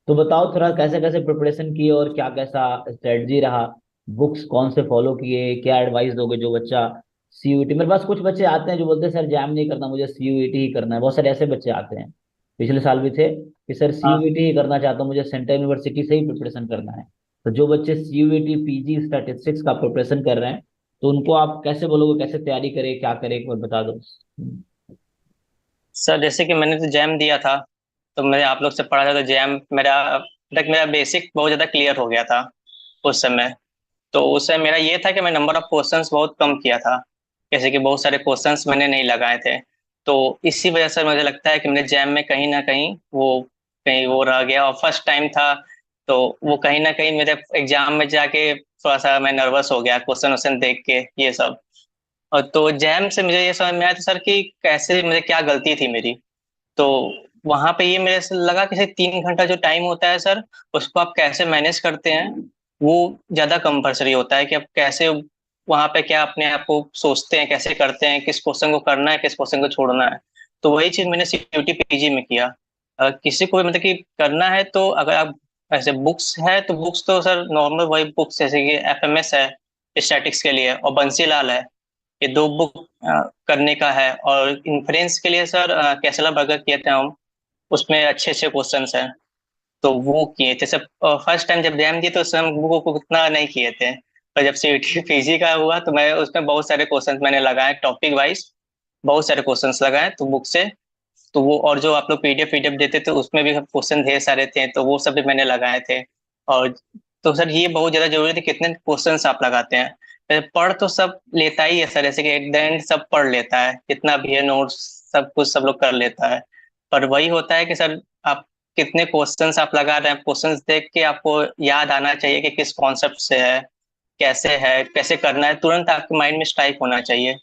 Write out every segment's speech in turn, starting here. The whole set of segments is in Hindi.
तो बताओ थोड़ा कैसे कैसे प्रिपरेशन की और क्या कैसा स्ट्रेटजी रहा। बुक्स कौन से फॉलो किए, क्या एडवाइस दोगे जो बच्चा सीयूईटी। मेरे पास कुछ बच्चे आते हैं जो बोलते हैं सर जैम नहीं करना, मुझे सीयूईटी ही करना है। बहुत सारे ऐसे बच्चे आते हैं, पिछले साल भी थे कि सर हाँ सीयूईटी ही करना चाहता हूँ, मुझे सेंट्रल यूनिवर्सिटी से ही प्रिपरेशन करना है। तो जो बच्चे सीयूईटी पीजी स्टैटिस्टिक्स का प्रिपरेशन कर रहे हैं, तो उनको आप कैसे बोलोगे, कैसे तैयारी करें, क्या करें, एक बार बता दो। सर, जैसे कि मैंने तो जैम दिया था, तो मैंने आप लोग से पढ़ा था, तो जैम मेरा तक मेरा बेसिक बहुत ज़्यादा क्लियर हो गया था उस समय। तो उस समय मेरा ये था कि मैं नंबर ऑफ क्वेश्चंस बहुत कम किया था, जैसे कि बहुत सारे क्वेश्चंस मैंने नहीं लगाए थे। तो इसी वजह से मुझे लगता है कि मेरे जैम में कहीं ना कहीं वो रह गया, और फर्स्ट टाइम था। तो वो कहीं ना कहीं मेरे एग्जाम में जाके थोड़ा सा मैं नर्वस हो गया, क्वेश्चन वोश्चन देख के ये सब। और तो जैम से मुझे ये समझ में आया था सर कि कैसे मुझे क्या गलती थी मेरी। तो वहां पे ये मेरे से लगा कि 3 घंटा जो टाइम होता है सर, उसको आप कैसे मैनेज करते हैं, वो ज्यादा कंपलसरी होता है कि आप कैसे वहां पे क्या अपने आप को सोचते हैं, कैसे करते हैं, किस क्वेश्चन को करना है, किस क्वेश्चन को छोड़ना है। तो वही चीज मैंने सीयूटी पीजी में किया। किसी को भी मतलब कि करना है तो अगर आप ऐसे बुक्स है तो बुक्स तो सर नॉर्मल वही बुक्स जैसे कि एफएमएस है स्टैटिक्स के लिए, और बंसीलाल है, ये दो बुक करने का है। और इन्फ्रेंस के लिए सर कैसला बर्गर किए थे हम, उसमें अच्छे अच्छे क्वेश्चंस हैं, तो वो किए थे सब। फर्स्ट टाइम जब एग्जाम दिए तो उस समय हम बुक को उतना नहीं किए थे, पर जब सीयूटी पीजी का हुआ तो मैं उसमें बहुत सारे क्वेश्चंस मैंने लगाए टॉपिक वाइज, बहुत सारे क्वेश्चंस लगाए तो बुक से। तो वो और जो आप लोग पीडीएफ पीडीएफ देते थे उसमें भी क्वेश्चन ढेर सारे थे, तो वो सब भी मैंने लगाए थे। और तो सर ये बहुत ज्यादा जरूरी है कि कितने क्वेश्चंस आप लगाते हैं। पढ़ तो सब लेता ही है सर, जैसे कि एट द एंड सब पढ़ लेता है, जितना भी है नोट्स सब कुछ सब लोग कर लेता है। पर वही होता है कि सर आप कितने क्वेश्चंस आप लगा रहे हैं, क्वेश्चंस देख के आपको याद आना चाहिए कि किस कॉन्सेप्ट से है, कैसे करना है, तुरंत आपके माइंड में स्ट्राइक होना चाहिए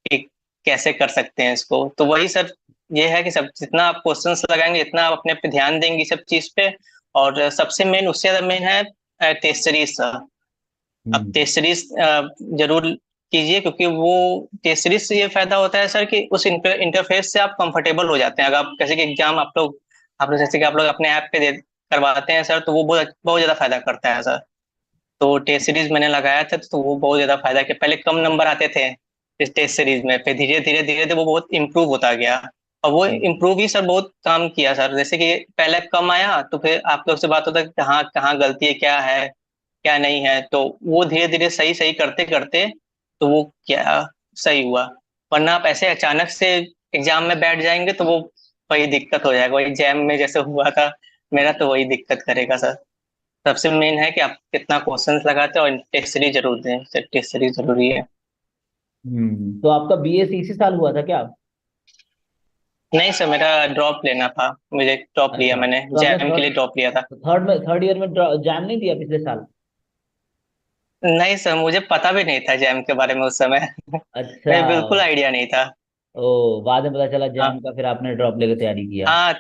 कि कैसे कर सकते हैं इसको। तो वही सर ये है कि सब जितना आप क्वेश्चंस लगाएंगे, इतना आप अपने पे ध्यान देंगे सब चीज पे। और सबसे मेन, उससे ज्यादा मेन है टेस्ट सीरीज सर। अब हम्म। टेस्ट सीरीज जरूर कीजिए, क्योंकि वो टेस्ट सीरीज से ये फायदा होता है सर कि उस इंटरफेस से आप कंफर्टेबल हो जाते हैं। अगर आप कैसे कि एग्जाम आप लोग जैसे कि आप लोग अपने ऐप पे करवाते हैं सर, तो वो बहुत बहुत ज्यादा फायदा करता है सर। तो टेस्ट सीरीज मैंने लगाया था तो वो बहुत ज्यादा फायदा किया। पहले कम नंबर आते थे इस टेस्ट सीरीज में, फिर धीरे धीरे धीरे धीरे वो बहुत इम्प्रूव होता गया। और वो हम्म। इम्प्रूव ही सर बहुत काम किया सर, जैसे कि पहले कम आया तो फिर आप लोग से बात होता है कि कहाँ कहाँ गलती है क्या नहीं है, तो वो धीरे धीरे सही सही करते करते तो वो क्या सही हुआ। वरना आप ऐसे अचानक से एग्जाम में बैठ जाएंगे तो वो वही दिक्कत हो जाएगा, वही जैम में जैसे हुआ था मेरा, तो वही दिक्कत करेगा सर। सबसे मेन है कि आप कितना क्वेश्चंस लगाते हो, और टेस्ट सीरीज जरूर दें, टेस्ट सीरीज जरूरी है। तो आपका बीएससी इसी साल हुआ था क्या? नहीं सर, मेरा ड्रॉप लेना था, मुझे ड्रॉप लिया, अच्छा, मैंने तो आपने जैम के लिए थर्ड ड्रॉप लिया था। थर्ड ईयर में एग्जाम नहीं दिया पिछले साल? नहीं सर, मुझे पता भी नहीं था जैम के बारे में उस समय अच्छा। मुझे बिल्कुल आइडिया नहीं था। ओ, बाद में पता चला जैम हाँ का, फिर आपने ड्रॉप लेकर तैयारी किया। हाँ,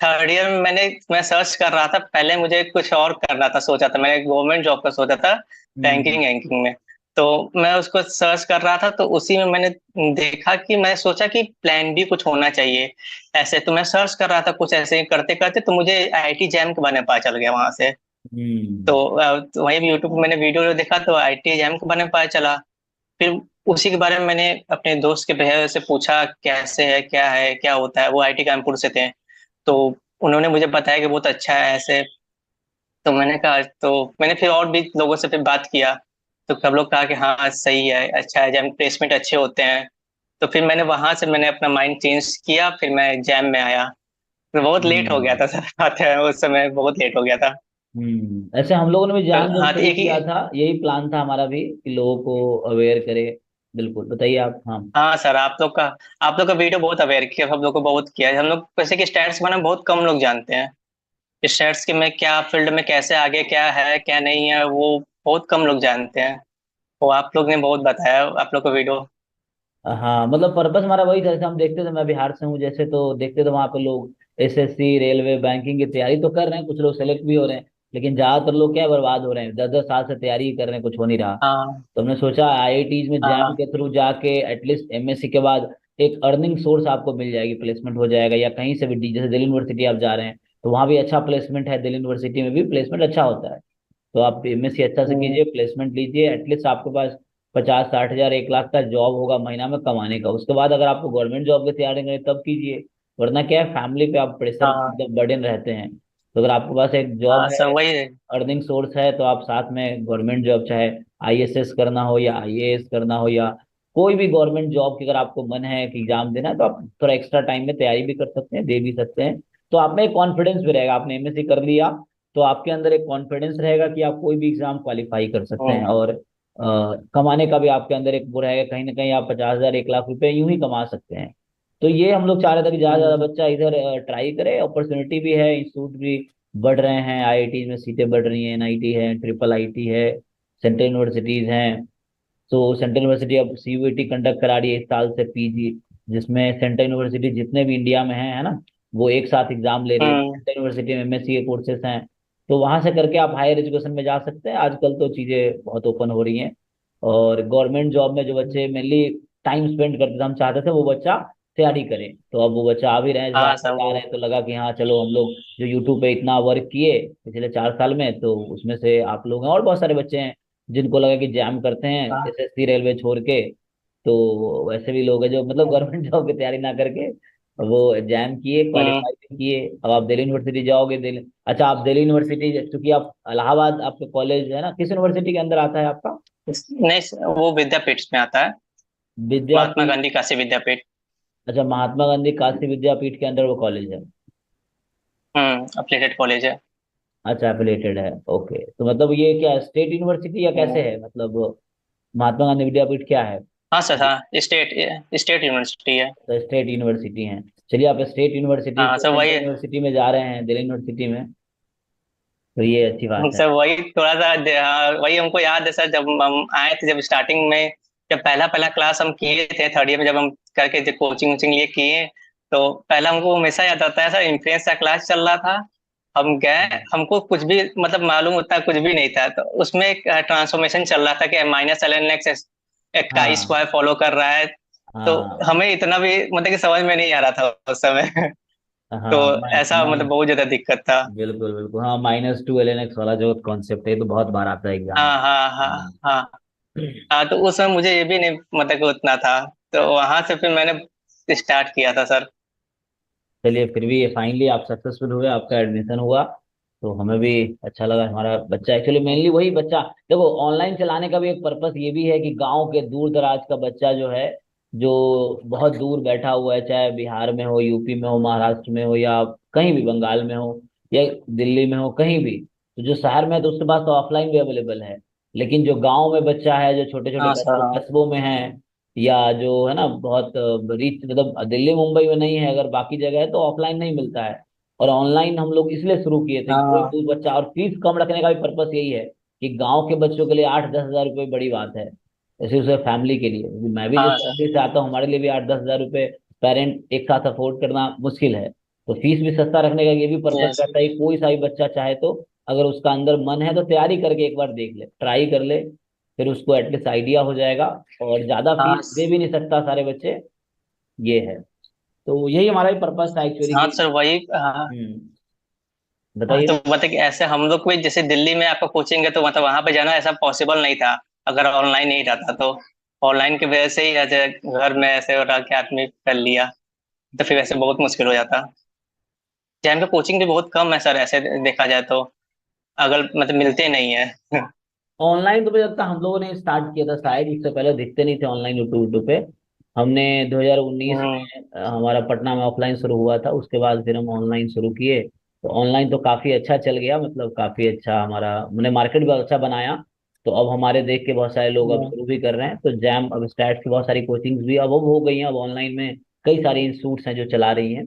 थर्ड ईयर में मैं सर्च कर रहा था, पहले मुझे कुछ और करना था, सोचा था मैंने गवर्नमेंट जॉब का सोचा था, हम्म। बैंकिंग वैंकिंग में। तो मैं उसको सर्च कर रहा था, तो उसी में मैंने देखा कि मैं सोचा कि प्लान भी कुछ होना चाहिए ऐसे। तो मैं सर्च कर रहा था कुछ ऐसे करते करते, तो मुझे आईआईटी जैम के बारे में पता चल गया वहां से। तो हम्म। तो वहीं यूट्यूब पे मैंने वीडियो देखा तो आईआईटी जैम के बारे में पता चला। फिर उसी के बारे में मैंने अपने दोस्त के भैया से पूछा कैसे है क्या होता है, वो आईआईटी कानपुर से थे। तो उन्होंने मुझे बताया कि बहुत अच्छा है ऐसे। तो मैंने कहा, तो मैंने फिर और भी लोगों से फिर बात किया, तो सब लोग कहा कि हाँ सही है, अच्छा है, जैम प्लेसमेंट अच्छे होते हैं। तो फिर मैंने वहां से मैंने अपना माइंड चेंज किया, फिर मैं जैम में आया। फिर बहुत लेट हो गया हम्म। था सर बात है, उस समय बहुत लेट हो गया था। ऐसे हम लोगों ने भी तो जैम जब हाँ, तो शुरू एक ही। किया था, यही प्लान था हमारा भी कि लोगों को अवेयर करे। बिल्कुल, बताइए आप। हाँ। हाँ सर, आप लोग का वीडियो बहुत अवेयर किया, हम लोग को बहुत किया। हम लोग वैसे कि स्टैट्स के बारे में बहुत कम लोग जानते हैं, स्टैट्स के में क्या फील्ड में कैसे आगे क्या है क्या नहीं है, वो बहुत कम लोग जानते हैं। वो आप लोग ने बहुत बताया, आप लोग का वीडियो। हाँ, मतलब पर्पस हमारा वही था। जैसे हम देखते थे, मैं बिहार से हूँ जैसे, तो देखते थे वहाँ पे लोग एसएससी रेलवे बैंकिंग की तैयारी तो कर रहे हैं, कुछ लोग सेलेक्ट भी हो रहे हैं, लेकिन ज्यादातर लोग क्या है, बर्बाद हो रहे हैं, 10-10 साल से तैयारी ही कर रहे हैं, कुछ हो नहीं रहा। हाँ तो हमने सोचा आईआईटीज में जैम हाँ के थ्रू जाके एटलीस्ट एमएससी के बाद एक अर्निंग सोर्स आपको मिल जाएगी, प्लेसमेंट हो जाएगा, या कहीं से भी जैसे दिल्ली यूनिवर्सिटी आप जा रहे हैं तो वहाँ भी अच्छा प्लेसमेंट है, दिल्ली यूनिवर्सिटी में भी प्लेसमेंट अच्छा होता है। तो आप एमएससी अच्छा से हम्म, कीजिए, प्लेसमेंट लीजिए, एटलीस्ट आपके पास 50-60 हजार 1 लाख का जॉब होगा महीना में कमाने का। उसके बाद अगर आपको गवर्नमेंट जॉब की तैयारी करें तब कीजिए, वरना क्या है, फैमिली पे आप प्रेशर हाँ मतलब बर्डन रहते हैं। तो अगर आपके पास एक जॉब हाँ है, सर वही है। अर्निंग सोर्स है, तो आप साथ में गवर्नमेंट जॉब, चाहे आईएसएस करना हो या आईएएस करना हो या कोई भी गवर्नमेंट जॉब की अगर आपको मन है कि एग्जाम देना है, तो आप थोड़ा एक्स्ट्रा टाइम में तैयारी भी कर सकते हैं, दे भी सकते हैं। तो आप में एक कॉन्फिडेंस भी रहेगा, आपने एमएससी कर लिया तो आपके अंदर एक कॉन्फिडेंस रहेगा कि आप कोई भी एग्जाम क्वालिफाई कर सकते हैं। हम्म, और कमाने का भी आपके अंदर एक वो रहेगा, कहीं ना कहीं आप 50 हजार 1 लाख रुपए यूं ही कमा सकते हैं। तो ये हम लोग चाह रहे थे कि ज्यादा से ज्यादा हम्म, बच्चा इधर ट्राई करे, अपॉर्चुनिटी भी है, इंस्टीट्यूट भी बढ़ रहे हैं, आईआईटी में सीटें बढ़ रही हैं, एनआईटी है, ट्रिपल आईटी है, सेंट्रल यूनिवर्सिटीज हैं। तो सेंट्रल यूनिवर्सिटी अब सीयूईटी कंडक्ट करा रही है इस साल से पीजी, जिसमें सेंट्रल यूनिवर्सिटी जितने भी इंडिया में हैं, है ना, वो एक साथ एग्जाम ले रही है। हम्म, सेंट्रल यूनिवर्सिटी में एमएससी के कोर्सेज हैं, तो वहां से करके आप हायर एजुकेशन में जा सकते हैं। आजकल तो चीजें बहुत ओपन हो रही हैं। और गवर्नमेंट जॉब में जो बच्चे मेनली टाइम स्पेंड करते थे, हम चाहते थे वो बच्चा तैयारी करें, तो अब वो बच्चा आ भी रहे हैं, जैसे हाँ आप सर बता वो रहे हैं, तो लगा कि हाँ चलो हम लोग जो यूट्यूब पे इतना वर्क किए पिछले 4 साल में, तो उसमें से आप लोग हैं और बहुत सारे बच्चे हैं जिनको लगा कि जैम करते हैं हाँ एसएससी रेलवे छोड़ के। तो वैसे भी लोग हैं जो मतलब गवर्नमेंट जॉब की तैयारी ना करके वो जैम किए, हम्म, क्वालिफाई किए। अब आप दिल्ली यूनिवर्सिटी जाओगे, दिल्ली, अच्छा आप दिल्ली यूनिवर्सिटी, क्योंकि आप इलाहाबाद आपके कॉलेज है ना, किस यूनिवर्सिटी के अंदर आता है आपका? नहीं वो विद्यापीठ में आता है। महात्मा विद्यापीठ? गांधी काशी विद्यापीठ। अच्छा, महात्मा गांधी काशी विद्यापीठ के अंदर वो कॉलेज है। अप्लीकेट कॉलेज है। अच्छा, एफिलेटेड है, ओके। तो मतलब ये क्या स्टेट यूनिवर्सिटी या कैसे हम्म, है मतलब, महात्मा गांधी विद्यापीठ क्या है? हाँ सर हाँ स्टेट स्टेट यूनिवर्सिटी है। तो स्टेट यूनिवर्सिटी है। चलिए, आप स्टेट यूनिवर्सिटी हाँ से सर सेंट्रल वही। यूनिवर्सिटी में जा रहे हैं, दिल्ली यूनिवर्सिटी में, तो ये अच्छी बात है। सर वही थोड़ा सा हाँ, वही हमको याद है सर, जब हम आए थे जब स्टार्टिंग में, जब पहला पहला क्लास हम किए थे थर्ड ईयर में, जब हम करके जब कोचिंग वोचिंग लिए किए, तो पहला हमको हमेशा याद आता है सर, इन्फ्लुएंस का क्लास चल रहा था। हम गए, हमको कुछ भी मतलब मालूम होता कुछ भी नहीं था, तो उसमें एक ट्रांसफॉर्मेशन चल रहा था कि -ln x का हाँ स्क्वायर फॉलो कर रहा है। तो हाँ हमें इतना भी मतलब कि समझ में नहीं आ रहा था उस समय। तो हाँ, ऐसा मतलब माइनस, बहुत ज्यादा दिक्कत था। बिल्कुल बिल्कुल, हाँ -2 ln x वाला जो कॉन्सेप्ट है, ये तो बहुत बार आता है एग्जाम में। हाँ हाँ हाँ हाँ हाँ। तो उस समय मुझे ये भी नहीं मतलब कि उतना था, तो वहां से फिर मैंने स्टार्ट किया था सर। चलिए, फिर भी फाइनली आप सक्सेसफुल हुए, आपका एडमिशन हुआ, तो हमें भी अच्छा लगा। हमारा बच्चा एक्चुअली मेनली वही बच्चा, देखो ऑनलाइन चलाने का भी एक पर्पस ये भी है कि गांव के दूर दराज का बच्चा जो है, जो बहुत दूर बैठा हुआ है, चाहे बिहार में हो, यूपी में हो, महाराष्ट्र में हो, या कहीं भी बंगाल में हो, या दिल्ली में हो, कहीं भी, तो जो शहर में है तो उसके पास तो ऑफलाइन भी अवेलेबल है। लेकिन जो गांव में बच्चा है, जो छोटे छोटे हाँ सर हाँ। कस्बों में है, या जो है ना बहुत रीच, मतलब दिल्ली मुंबई में नहीं है, अगर बाकी जगह है तो ऑफलाइन नहीं मिलता है। और ऑनलाइन हम लोग इसलिए शुरू किए थे कि कोई हाँ दूर बच्चा, और फीस कम रखने का भी पर्पस यही है कि गांव के बच्चों के लिए 8-10 हजार रुपये बड़ी बात है, जैसे उसे फैमिली के लिए, क्योंकि मैं भी जिस हाँ सर फैमिली से आता हूँ, हमारे लिए भी 8-10 हजार रुपये पेरेंट एक साथ अफोर्ड करना मुश्किल है। तो फीस भी सस्ता रखने का ये भी पर्पस यस। रहता है कि कोई सा भी बच्चा चाहे तो, अगर उसका अंदर मन है तो तैयारी करके एक बार देख ले, ट्राई कर ले, फिर उसको एटलीस्ट आइडिया हो जाएगा। और ज्यादा हाँ फीस दे भी नहीं सकता सारे बच्चे, ये है। तो यही हमारा भी पर्पस था एक्चुअली हाँ कि, सर वही हाँ। हाँ तो बताइए। मतलब कि ऐसे हम लोग को भी जैसे दिल्ली में आपका कोचिंग है, तो मतलब वहां पे जाना ऐसा पॉसिबल नहीं था अगर ऑनलाइन नहीं रहता तो। ऑनलाइन की वजह से ही ऐसे घर में ऐसे रह के आदमी कर लिया, तो फिर ऐसे बहुत मुश्किल हो जाता। जैन का कोचिंग भी बहुत कम है सर ऐसे देखा जाए तो, अगर मतलब मिलते नहीं है। ऑनलाइन तो मुझे लगता है हम लोगों ने स्टार्ट किया था शायद, इससे पहले दिखते नहीं थे ऑनलाइन यूट्यूब यूट्यूब पे। हमने 2019 हम्म, में हमारा पटना में ऑफलाइन शुरू हुआ था, उसके बाद फिर हम ऑनलाइन शुरू किए। तो ऑनलाइन तो काफी अच्छा चल गया, मतलब काफी अच्छा, हमारा मैंने मार्केट भी अच्छा बनाया। तो अब हमारे देख के बहुत सारे लोग अब हम्म, शुरू भी कर रहे हैं, तो जैम अब स्टैट्स की बहुत सारी कोचिंग्स भी अब हो गई हैं, अब ऑनलाइन में कई सारी इंस्टीट्यूट्स हैं जो चला रही हैं।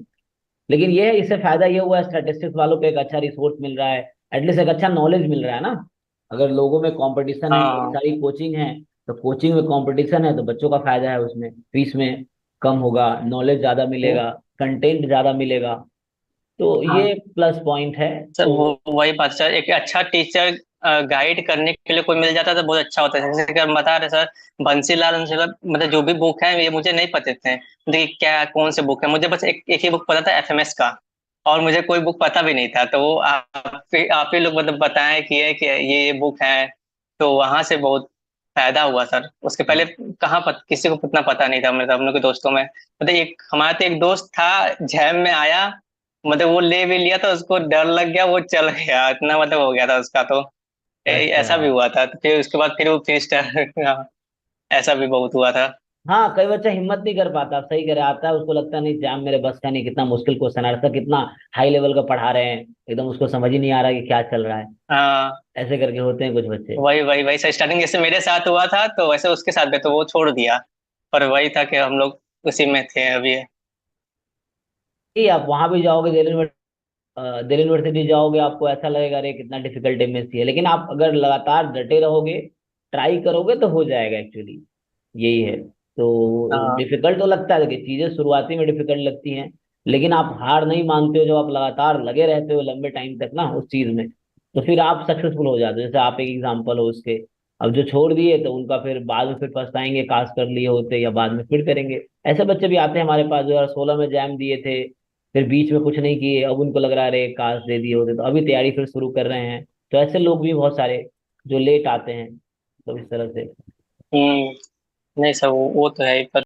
लेकिन ये है, इससे फायदा ये हुआ है, स्टैटिस्टिक्स वालों को एक अच्छा रिसोर्स मिल रहा है, एटलीस्ट एक अच्छा नॉलेज मिल रहा है ना। अगर लोगों में कंपटीशन है, कई हाँ सारी कोचिंग है, तो कोचिंग में कंपटीशन है तो बच्चों का फायदा है, उसमें फीस में कम होगा, नॉलेज ज्यादा मिलेगा, कंटेंट ज्यादा मिलेगा, तो ये हाँ प्लस पॉइंट है। सर तो वो वही बात सर, एक अच्छा टीचर गाइड करने के लिए कोई मिल जाता तो बहुत अच्छा होता है। जैसे कि हम बता रहे सर, बंसीलाल अंसुलर मतलब जो भी बुक है ये मुझे नहीं पते थे, देखिए क्या कौन से बुक है, मुझे बस एक ही बुक पता था एफएमएस का। और मुझे कोई बुक पता भी नहीं था, तो वो आप ही लोग मतलब बताएं कि ये बुक है, तो वहां से बहुत फायदा हुआ सर। उसके पहले कहाँ किसी को उतना पता नहीं था, मतलब हम लोग के दोस्तों में, मतलब एक हमारा तो एक दोस्त था, जैम में आया, मतलब वो ले भी लिया, तो उसको डर लग गया, वो चल गया, इतना मतलब हो गया था उसका तो। अच्छा। ऐसा भी हुआ था, तो फिर उसके बाद फिर वो फिर ऐसा भी बहुत हुआ था। हाँ, कई बच्चा हिम्मत नहीं कर पाता, आप सही कह रहे, आता है उसको लगता नहीं एग्जाम मेरे बस का नहीं, कितना मुश्किल क्वेश्चन आ रहा है, कितना हाई लेवल का पढ़ा रहे हैं, एकदम उसको समझ ही नहीं आ रहा कि क्या चल रहा है। हाँ, ऐसे करके होते हैं कुछ बच्चे। वही वही वही सर, स्टार्टिंग जैसे मेरे साथ हुआ था, तो वैसे उसके साथ भी, तो वो छोड़ दिया। पर वही था कि हम लोग उसी में थे अभी। कि आप वहां भी जाओगे, दिल्ली यूनिवर्सिटी जाओगे, आपको ऐसा लगेगा अरे कितना डिफिकल्ट एमएससी है, लेकिन आप अगर लगातार डटे रहोगे, ट्राई करोगे तो हो जाएगा एक्चुअली। यही है। तो हाँ। डिफिकल्ट तो लगता है, देखिए चीजें शुरुआती में डिफिकल्ट लगती हैं, लेकिन आप हार नहीं मानते हो, जब आप लगातार लगे रहते हो लंबे टाइम तक ना उस चीज में, तो फिर आप सक्सेसफुल हो जाते हो। जैसे आप एक एग्जाम्पल हो उसके। अब जो छोड़ दिए तो उनका फिर बाद में फिर पछताएंगे, काश कर लिए होते, या बाद में फिर करेंगे। ऐसे बच्चे भी आते हैं हमारे पास, 2016 में एग्जाम दिए थे, फिर बीच में कुछ नहीं किए, अब उनको लग रहा है अरे काश दे दिए होते, तो अभी तैयारी फिर शुरू कर रहे हैं। तो ऐसे लोग भी बहुत सारे जो लेट आते हैं, तो इस तरह से। हम्म। नहीं सर, वो तो है ही, पर